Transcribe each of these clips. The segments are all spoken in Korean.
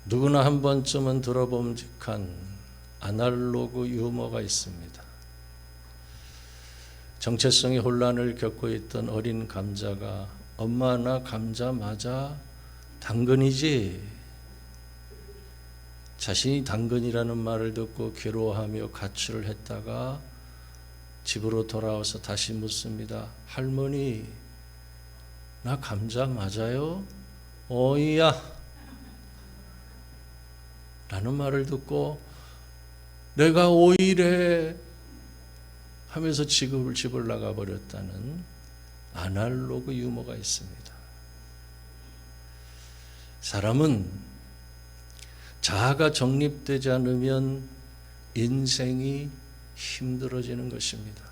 누구나 한 번쯤은 들어봄직한 아날로그 유머가 있습니다. 정체성의 혼란을 겪고 있던 어린 감자가 엄마 나 감자 맞아? 당근이지? 자신이 당근이라는 말을 듣고 괴로워하며 가출을 했다가 집으로 돌아와서 다시 묻습니다. 할머니, 나 감자 맞아요? 어이야 라는 말을 듣고 내가 오이래 하면서 집을 나가버렸다는 아날로그 유머가 있습니다. 사람은 자아가 정립되지 않으면 인생이 힘들어지는 것입니다.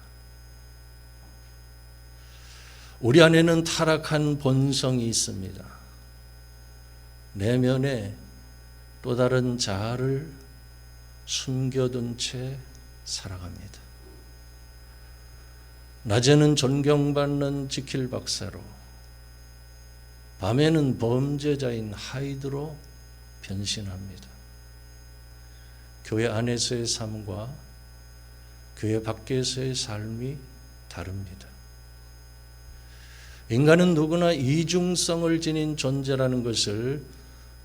우리 안에는 타락한 본성이 있습니다. 내면에 또 다른 자아를 숨겨둔 채 살아갑니다. 낮에는 존경받는 지킬 박사로, 밤에는 범죄자인 하이드로 변신합니다. 교회 안에서의 삶과 교회 밖에서의 삶이 다릅니다. 인간은 누구나 이중성을 지닌 존재라는 것을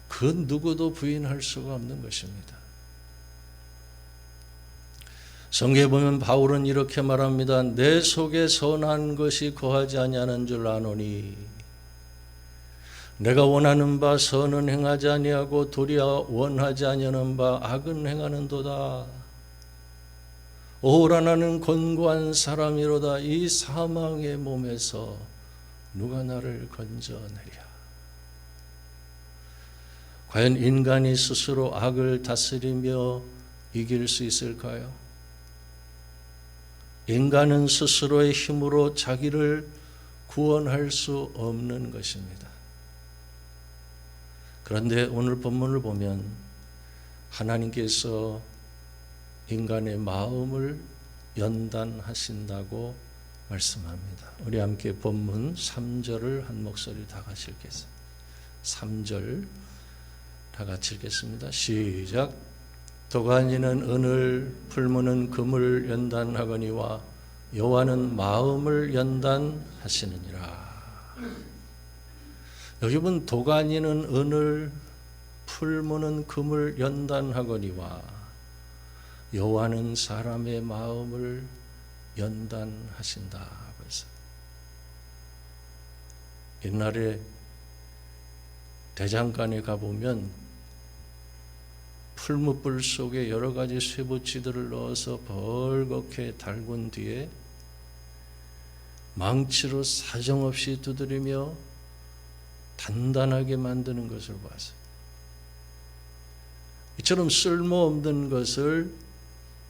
그 누구도 부인할 수가 없는 것입니다. 성경에 보면 바울은 이렇게 말합니다. 내 속에 선한 것이 거하지 아니하는 줄 아노니 내가 원하는 바 선은 행하지 아니하고 도리어 원하지 아니하는 바 악은 행하는도다. 오라 나는 곤고한 사람이로다. 이 사망의 몸에서 누가 나를 건져내랴. 과연 인간이 스스로 악을 다스리며 이길 수 있을까요? 인간은 스스로의 힘으로 자기를 구원할 수 없는 것입니다. 그런데 오늘 본문을 보면 하나님께서 인간의 마음을 연단하신다고 말씀합니다. 우리 함께 본문 3절을 한 목소리 다 같이 읽겠습니다. 3절 다 같이 읽겠습니다. 시작. 도가니는 은을, 풀무는 금을 연단하거니와 여호와는 마음을 연단하시느니라. 여기 본 도가니는 은을, 풀무는 금을 연단하거니와 여호와는 사람의 마음을 연단하신다고 했어요. 옛날에 대장간에 가보면 풀무불 속에 여러 가지 쇠붙이들을 넣어서 벌겋게 달군 뒤에 망치로 사정없이 두드리며 단단하게 만드는 것을 봤어요. 이처럼 쓸모없는 것을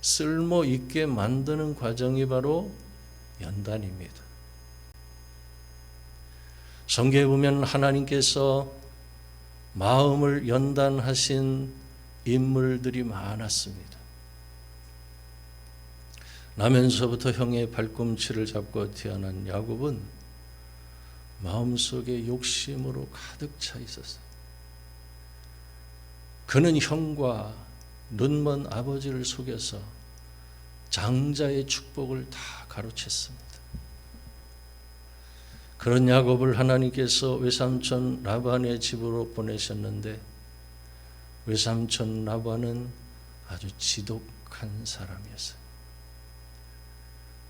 쓸모있게 만드는 과정이 바로 연단입니다. 성경에 보면 하나님께서 마음을 연단하신 인물들이 많았습니다. 나면서부터 형의 발꿈치를 잡고 태어난 야곱은 마음속에 욕심으로 가득 차 있었어요. 그는 형과 눈먼 아버지를 속여서 장자의 축복을 다 가로챘습니다. 그런 야곱을 하나님께서 외삼촌 라반의 집으로 보내셨는데 외삼촌 라반은 아주 지독한 사람이었어요.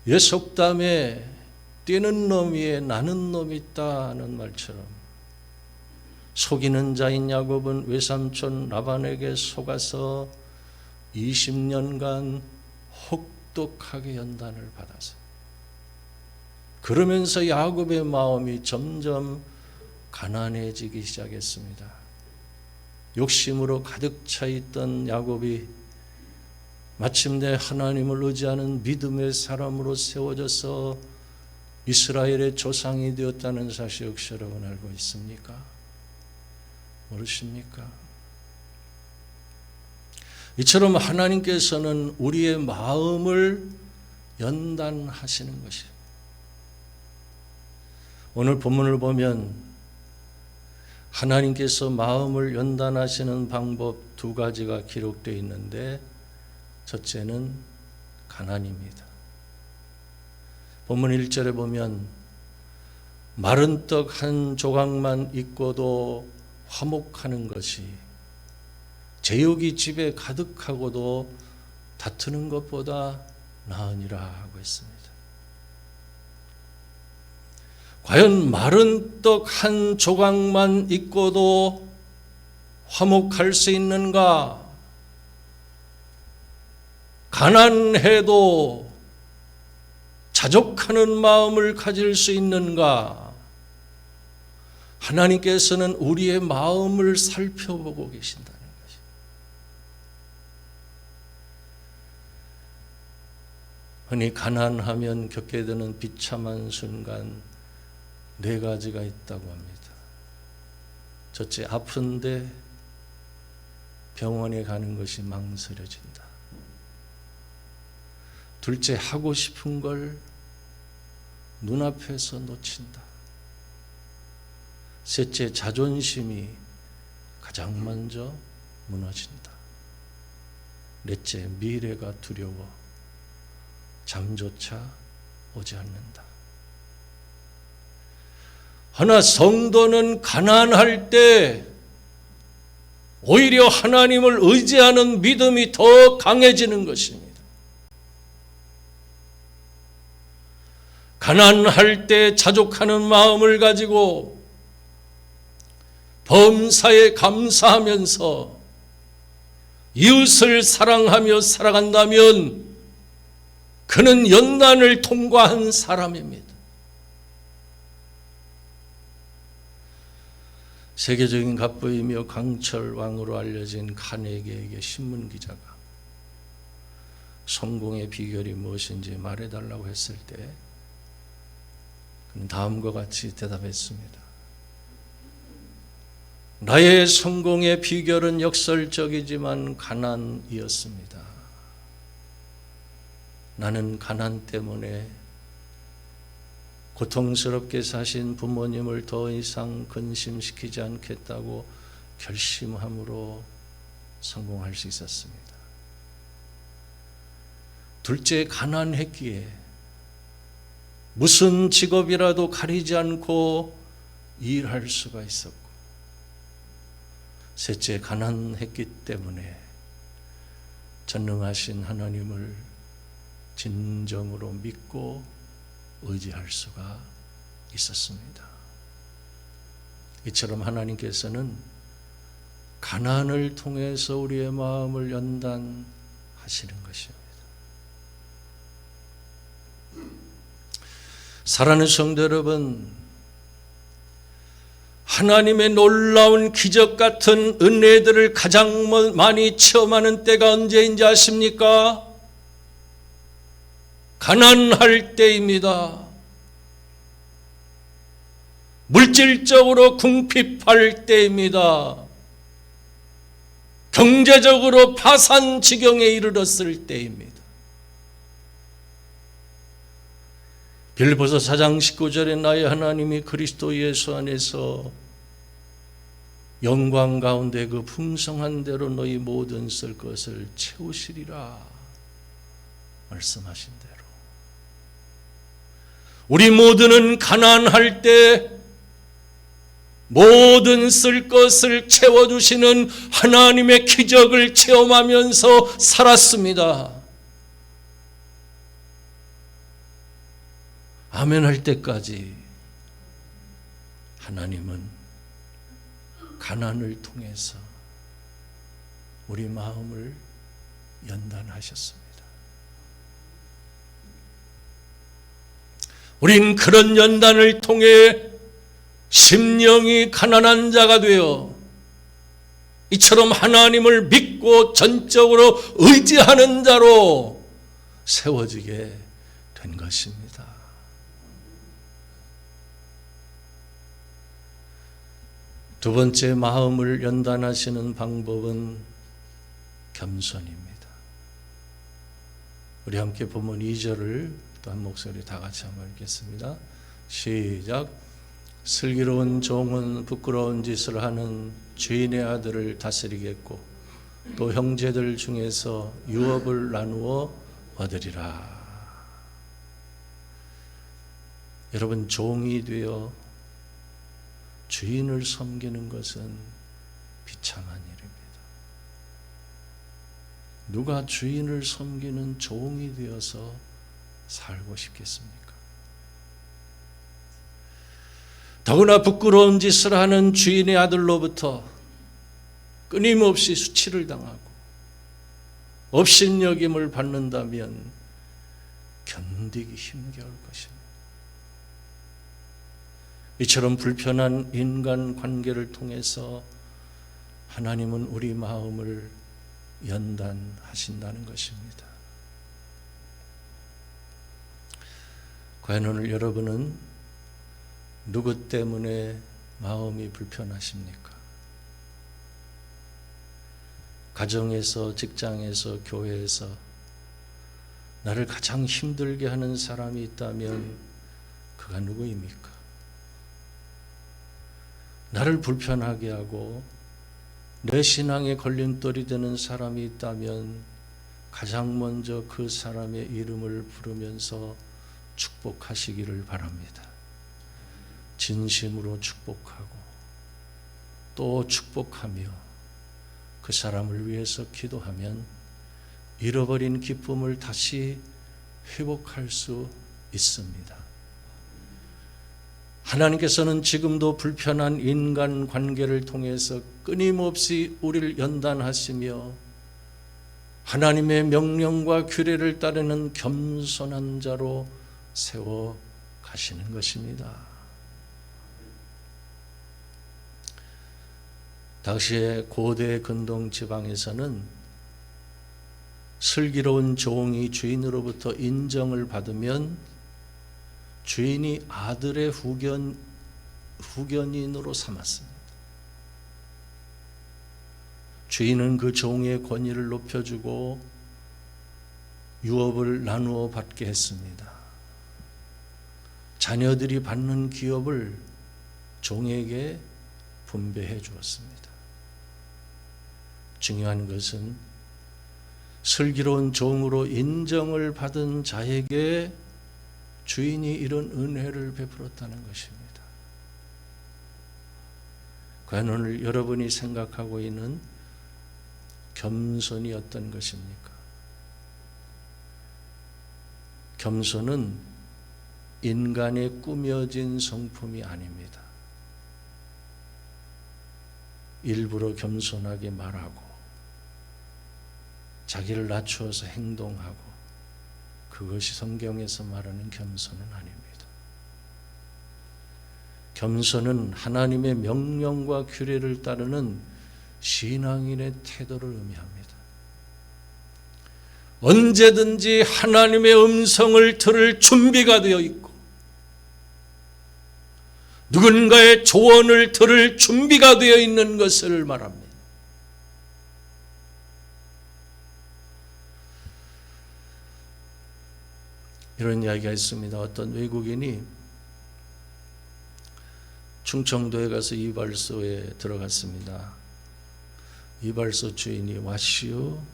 옛 속담에 뛰는 놈 위에 나는 놈이 있다는 말처럼 속이는 자인 야곱은 외삼촌 라반에게 속아서 20년간 혹독하게 연단을 받았어요. 그러면서 야곱의 마음이 점점 가난해지기 시작했습니다. 욕심으로 가득 차 있던 야곱이 마침내 하나님을 의지하는 믿음의 사람으로 세워져서 이스라엘의 조상이 되었다는 사실 역시 여러분 알고 있습니까? 모르십니까? 이처럼 하나님께서는 우리의 마음을 연단하시는 것이에요. 오늘 본문을 보면 하나님께서 마음을 연단하시는 방법 두 가지가 기록되어 있는데, 첫째는 가난입니다. 본문 1절에 보면 마른 떡 한 조각만 있고도 화목하는 것이 제육이 집에 가득하고도 다투는 것보다 나으니라 하고 있습니다. 과연 마른 떡 한 조각만 있고도 화목할 수 있는가? 가난해도 자족하는 마음을 가질 수 있는가? 하나님께서는 우리의 마음을 살펴보고 계신다는 것이. 흔히 가난하면 겪게 되는 비참한 순간 네 가지가 있다고 합니다. 첫째, 아픈데 병원에 가는 것이 망설여진다. 둘째, 하고 싶은 걸 눈앞에서 놓친다. 셋째, 자존심이 가장 먼저 무너진다. 넷째, 미래가 두려워 잠조차 오지 않는다. 하나 성도는 가난할 때 오히려 하나님을 의지하는 믿음이 더 강해지는 것입니다. 가난할 때 자족하는 마음을 가지고 범사에 감사하면서 이웃을 사랑하며 살아간다면 그는 연단을 통과한 사람입니다. 세계적인 갑부이며 강철왕으로 알려진 카네기에게 신문기자가 성공의 비결이 무엇인지 말해달라고 했을 때 그는 다음과 같이 대답했습니다. 나의 성공의 비결은 역설적이지만 가난이었습니다. 나는 가난 때문에 고통스럽게 사신 부모님을 더 이상 근심시키지 않겠다고 결심함으로 성공할 수 있었습니다. 둘째, 가난했기에 무슨 직업이라도 가리지 않고 일할 수가 있었고, 셋째, 가난했기 때문에 전능하신 하나님을 진정으로 믿고 의지할 수가 있었습니다. 이처럼 하나님께서는 가난을 통해서 우리의 마음을 연단하시는 것입니다. 사랑하는 성도 여러분, 하나님의 놀라운 기적 같은 은혜들을 가장 많이 체험하는 때가 언제인지 아십니까? 가난할 때입니다. 물질적으로 궁핍할 때입니다. 경제적으로 파산 지경에 이르렀을 때입니다. 빌립보서 4장 19절에 나의 하나님이 그리스도 예수 안에서 영광 가운데 그 풍성한 대로 너희 모든 쓸 것을 채우시리라 말씀하신 대로 우리 모두는 가난할 때 모든 쓸 것을 채워주시는 하나님의 기적을 체험하면서 살았습니다. 아멘 할 때까지 하나님은 가난을 통해서 우리 마음을 연단하셨습니다. 우린 그런 연단을 통해 심령이 가난한 자가 되어 이처럼 하나님을 믿고 전적으로 의지하는 자로 세워지게 된 것입니다. 두 번째, 마음을 연단하시는 방법은 겸손입니다. 우리 함께 본문 2절을 또 한 목소리 다 같이 한번 읽겠습니다. 시작. 슬기로운 종은 부끄러운 짓을 하는 주인의 아들을 다스리겠고 또 형제들 중에서 유업을 나누어 얻으리라. 여러분, 종이 되어 주인을 섬기는 것은 비참한 일입니다. 누가 주인을 섬기는 종이 되어서 살고 싶겠습니까? 더구나 부끄러운 짓을 하는 주인의 아들로부터 끊임없이 수치를 당하고 업신여김을 받는다면 견디기 힘겨울 것입니다. 이처럼 불편한 인간 관계를 통해서 하나님은 우리 마음을 연단하신다는 것입니다. 과연 오늘 여러분은 누구 때문에 마음이 불편하십니까? 가정에서, 직장에서, 교회에서 나를 가장 힘들게 하는 사람이 있다면 그가 누구입니까? 나를 불편하게 하고 내 신앙에 걸림돌이 되는 사람이 있다면 가장 먼저 그 사람의 이름을 부르면서 축복하시기를 바랍니다. 진심으로 축복하고 또 축복하며 그 사람을 위해서 기도하면 잃어버린 기쁨을 다시 회복할 수 있습니다. 하나님께서는 지금도 불편한 인간 관계를 통해서 끊임없이 우리를 연단하시며 하나님의 명령과 규례를 따르는 겸손한 자로 세워 가시는 것입니다. 당시의 고대 근동 지방에서는 슬기로운 종이 주인으로부터 인정을 받으면 주인이 아들의 후견인으로 삼았습니다. 주인은 그 종의 권위를 높여주고 유업을 나누어 받게 했습니다. 자녀들이 받는 기업을 종에게 분배해 주었습니다. 중요한 것은 슬기로운 종으로 인정을 받은 자에게 주인이 이런 은혜를 베풀었다는 것입니다. 과연 오늘 여러분이 생각하고 있는 겸손이 어떤 것입니까? 겸손은 인간의 꾸며진 성품이 아닙니다. 일부러 겸손하게 말하고 자기를 낮추어서 행동하고 그것이 성경에서 말하는 겸손은 아닙니다. 겸손은 하나님의 명령과 규례를 따르는 신앙인의 태도를 의미합니다. 언제든지 하나님의 음성을 들을 준비가 되어 있고 누군가의 조언을 들을 준비가 되어 있는 것을 말합니다. 이런 이야기가 있습니다. 어떤 외국인이 충청도에 가서 이발소에 들어갔습니다. 이발소 주인이 와시오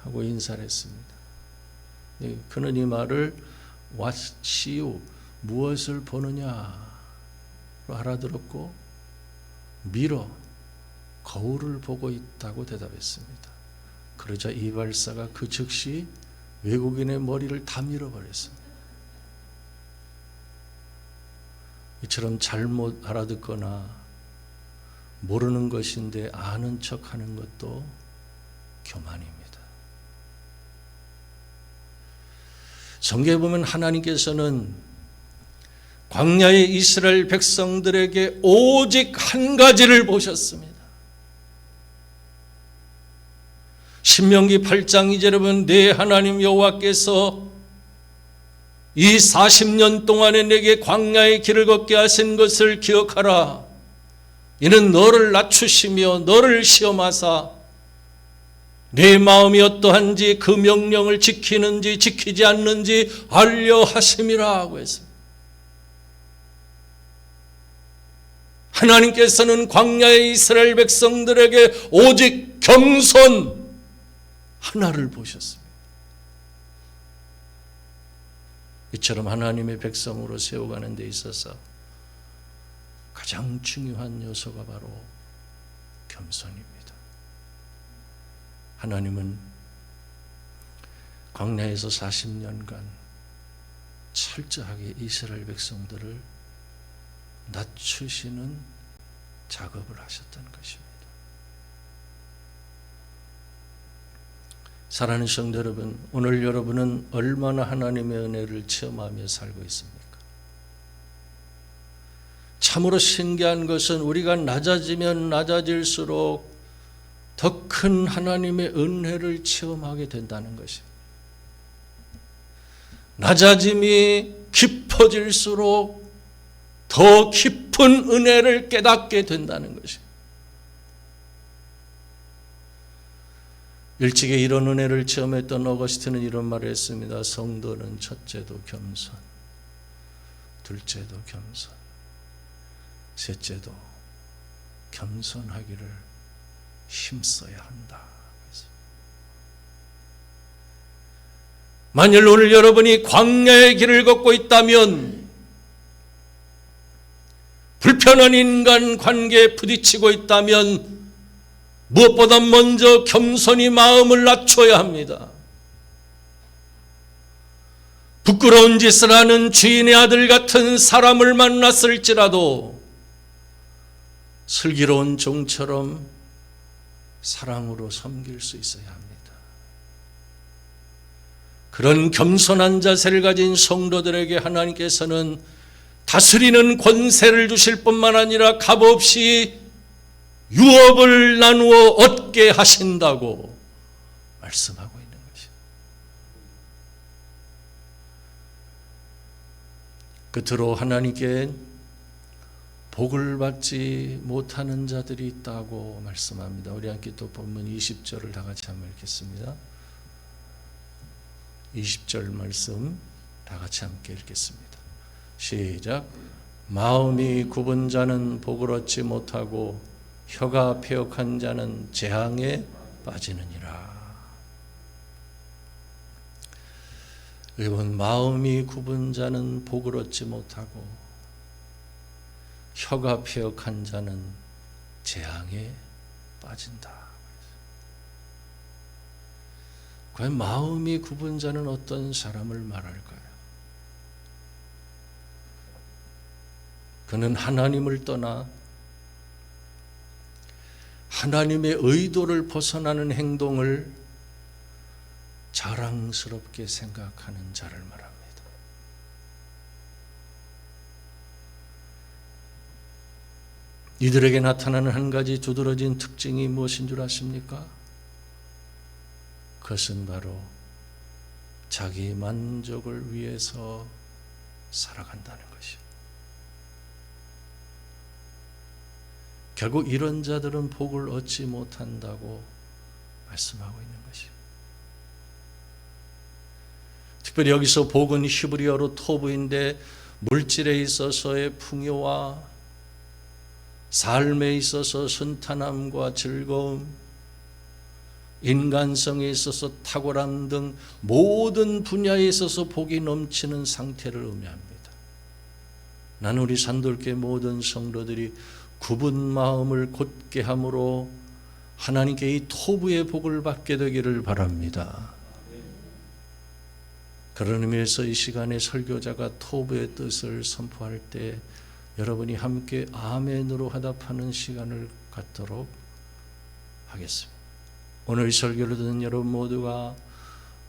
하고 인사를 했습니다. 그는 이 말을 와시오 무엇을 보느냐로 알아들었고 미러 거울을 보고 있다고 대답했습니다. 그러자 이발사가 그 즉시 외국인의 머리를 다 밀어버렸습니다. 이처럼 잘못 알아듣거나 모르는 것인데 아는 척하는 것도 교만입니다. 성경에 보면 하나님께서는 광야의 이스라엘 백성들에게 오직 한 가지를 보셨습니다. 신명기 8장 2절에 보면 내 하나님 여호와께서 이 40년 동안에 내게 광야의 길을 걷게 하신 것을 기억하라. 이는 너를 낮추시며 너를 시험하사 내 마음이 어떠한지 그 명령을 지키는지 지키지 않는지 알려 하심이라 하고 했습니다. 하나님께서는 광야의 이스라엘 백성들에게 오직 겸손 하나를 보셨습니다. 이처럼 하나님의 백성으로 세워가는 데 있어서 가장 중요한 요소가 바로 겸손입니다. 하나님은 광야에서 40년간 철저하게 이스라엘 백성들을 낮추시는 작업을 하셨던 것입니다. 사랑하는 성도 여러분, 오늘 여러분은 얼마나 하나님의 은혜를 체험하며 살고 있습니까? 참으로 신기한 것은 우리가 낮아지면 낮아질수록 더 큰 하나님의 은혜를 체험하게 된다는 것입니다. 낮아짐이 깊어질수록 더 깊은 은혜를 깨닫게 된다는 것입니다. 일찍이 이런 은혜를 체험했던 어거스틴은 이런 말을 했습니다. 성도는 첫째도 겸손, 둘째도 겸손, 셋째도 겸손하기를 힘써야 한다. 만일 오늘 여러분이 광야의 길을 걷고 있다면, 불편한 인간 관계에 부딪히고 있다면 무엇보다 먼저 겸손히 마음을 낮춰야 합니다. 부끄러운 짓을 하는 주인의 아들 같은 사람을 만났을지라도 슬기로운 종처럼 사랑으로 섬길 수 있어야 합니다. 그런 겸손한 자세를 가진 성도들에게 하나님께서는 다스리는 권세를 주실 뿐만 아니라 값없이 유업을 나누어 얻게 하신다고 말씀하고 있는 것입니다. 끝으로 하나님께 복을 받지 못하는 자들이 있다고 말씀합니다. 우리 함께 또 본문 20절을 다 같이 한번 읽겠습니다. 20절 말씀 다 같이 함께 읽겠습니다. 시작. 마음이 굽은 자는 복을 얻지 못하고 혀가 패역한 자는 재앙에 빠지느니라. 여러분, 마음이 굽은 자는 복을 얻지 못하고 혀가 패역한 자는 재앙에 빠진다. 과연 마음이 굽은 자는 어떤 사람을 말할까요? 그는 하나님을 떠나 하나님의 의도를 벗어나는 행동을 자랑스럽게 생각하는 자를 말합니다. 이들에게 나타나는 한 가지 두드러진 특징이 무엇인 줄 아십니까? 그것은 바로 자기 만족을 위해서 살아간다는 것이요. 결국 이런 자들은 복을 얻지 못한다고 말씀하고 있는 것이요. 특별히 여기서 복은 히브리어로 토브인데 물질에 있어서의 풍요와 삶에 있어서 순탄함과 즐거움, 인간성에 있어서 탁월함 등 모든 분야에 있어서 복이 넘치는 상태를 의미합니다. 나는 우리 산돌교회 모든 성도들이 굽은 마음을 곧게 함으로 하나님께 이 토부의 복을 받게 되기를 바랍니다. 그런 의미에서 이 시간에 설교자가 토부의 뜻을 선포할 때 여러분이 함께 아멘으로 화답하는 시간을 갖도록 하겠습니다. 오늘 설교를 듣는 여러분 모두가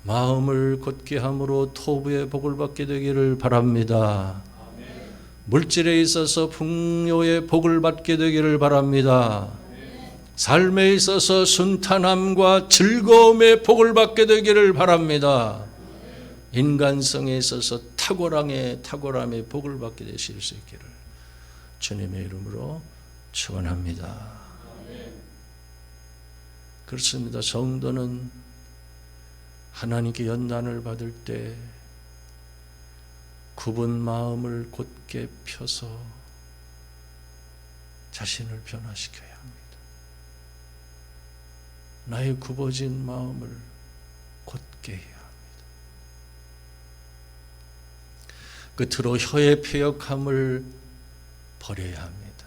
마음을 곧게 함으로 토부의 복을 받게 되기를 바랍니다. 아멘. 물질에 있어서 풍요의 복을 받게 되기를 바랍니다. 아멘. 삶에 있어서 순탄함과 즐거움의 복을 받게 되기를 바랍니다. 아멘. 인간성에 있어서 탁월함의 복을 받게 되실 수 있기를 주님의 이름으로 축원합니다. 그렇습니다. 성도는 하나님께 연단을 받을 때 굽은 마음을 곧게 펴서 자신을 변화시켜야 합니다. 나의 굽어진 마음을 곧게 해야 합니다. 끝으로 혀의 패역함을 버려야 합니다.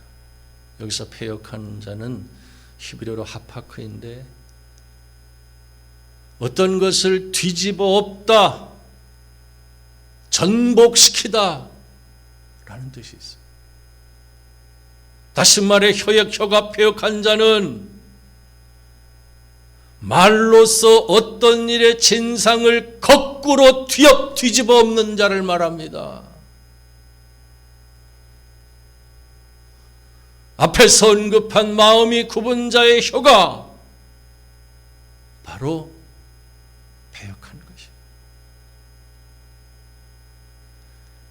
여기서 패역한 자는 히브리어로 하파크인데 어떤 것을 뒤집어 엎다, 전복시키다 라는 뜻이 있습니다. 다시 말해 혀가 패역한 자는 말로써 어떤 일의 진상을 거꾸로 뒤집어 엎는 자를 말합니다. 앞에서 언급한 마음이 굽은 자의 혀가 바로 패역한 것입니다.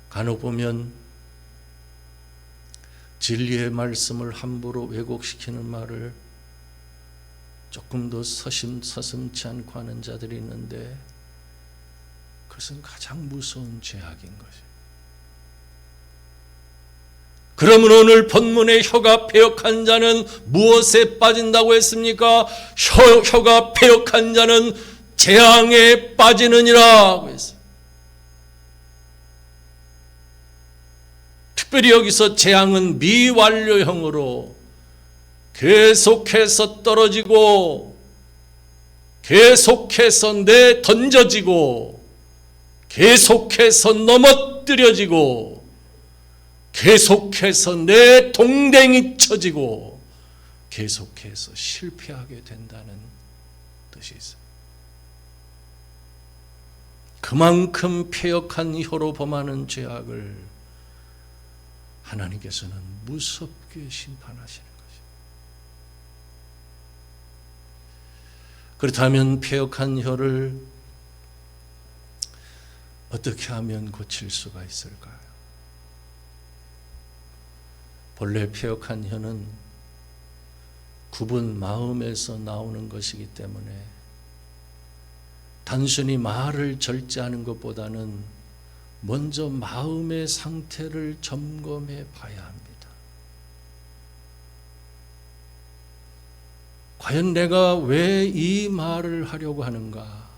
간혹 보면 진리의 말씀을 함부로 왜곡시키는 말을 조금 더 서슴지 않고 하는 자들이 있는데 그것은 가장 무서운 죄악인 것입니다. 그러면 오늘 본문의 혀가 패역한 자는 무엇에 빠진다고 했습니까? 혀가 패역한 자는 재앙에 빠지느니라 했어요. 특별히 여기서 재앙은 미완료형으로 계속해서 떨어지고 계속해서 내던져지고 계속해서 넘어뜨려지고 계속해서 내 동댕이 쳐지고 계속해서 실패하게 된다는 뜻이 있습니다. 그만큼 패역한 혀로 범하는 죄악을 하나님께서는 무섭게 심판하시는 것입니다. 그렇다면 패역한 혀를 어떻게 하면 고칠 수가 있을까요? 본래 패역한 혀는 굽은 마음에서 나오는 것이기 때문에 단순히 말을 절제하는 것보다는 먼저 마음의 상태를 점검해 봐야 합니다. 과연 내가 왜 이 말을 하려고 하는가?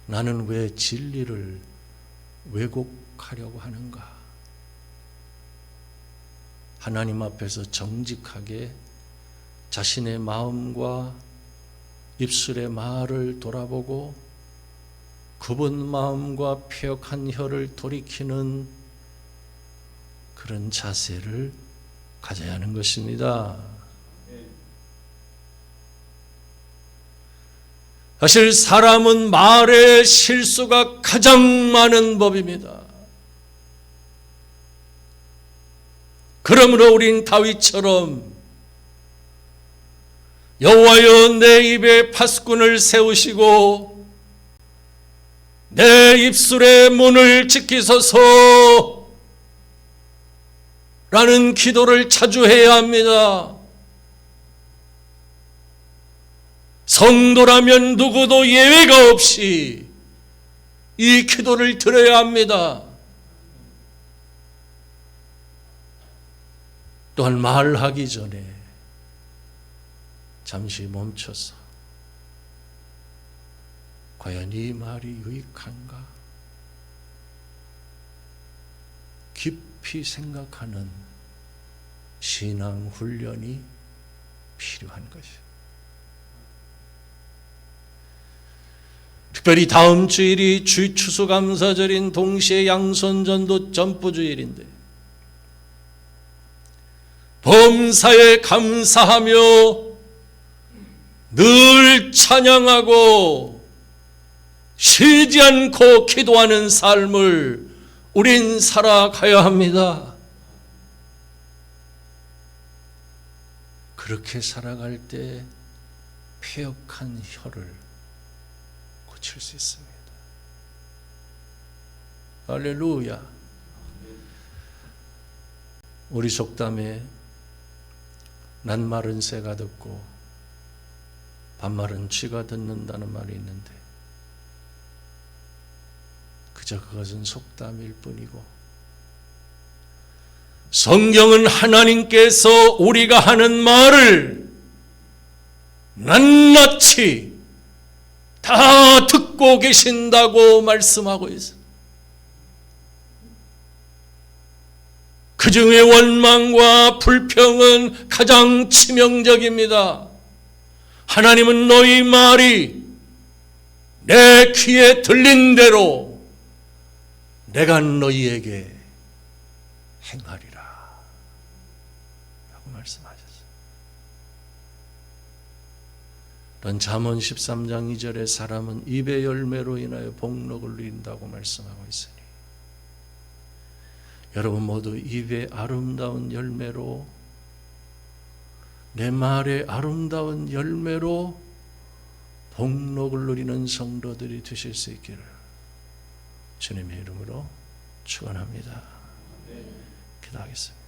나는 왜 진리를 왜곡하려고 하는가? 하나님 앞에서 정직하게 자신의 마음과 입술의 말을 돌아보고 굽은 마음과 패역한 혀를 돌이키는 그런 자세를 가져야 하는 것입니다. 사실 사람은 말의 실수가 가장 많은 법입니다. 그러므로 우린 다윗처럼 여호와여 내 입에 파수꾼을 세우시고 내 입술의 문을 지키소서 라는 기도를 자주 해야 합니다. 성도라면 누구도 예외가 없이 이 기도를 드려야 합니다. 또한 말하기 전에 잠시 멈춰서 과연 이 말이 유익한가? 깊이 생각하는 신앙 훈련이 필요한 것이에요. 특별히 다음 주일이 추수감사절인 동시에 양손전도 점프주일인데 범사에 감사하며 늘 찬양하고 쉬지 않고 기도하는 삶을 우린 살아가야 합니다. 그렇게 살아갈 때 패역한 혀를 고칠 수 있습니다. 할렐루야. 우리 속담에 낱말은 새가 듣고 반말은 쥐가 듣는다는 말이 있는데 그저 그것은 속담일 뿐이고 성경은 하나님께서 우리가 하는 말을 낱낱이 다 듣고 계신다고 말씀하고 있어요. 그 중에 원망과 불평은 가장 치명적입니다. 하나님은 너희 말이 내 귀에 들린 대로 내가 너희에게 행하리라 라고 말씀하셨어요. 이런 잠언 13장 2절에 사람은 입의 열매로 인하여 복록을 누린다고 말씀하고 있으니 여러분 모두 입의 아름다운 열매로, 내 말의 아름다운 열매로 복록을 누리는 성도들이 되실 수 있기를 주님의 이름으로 축원합니다. 기도하겠습니다.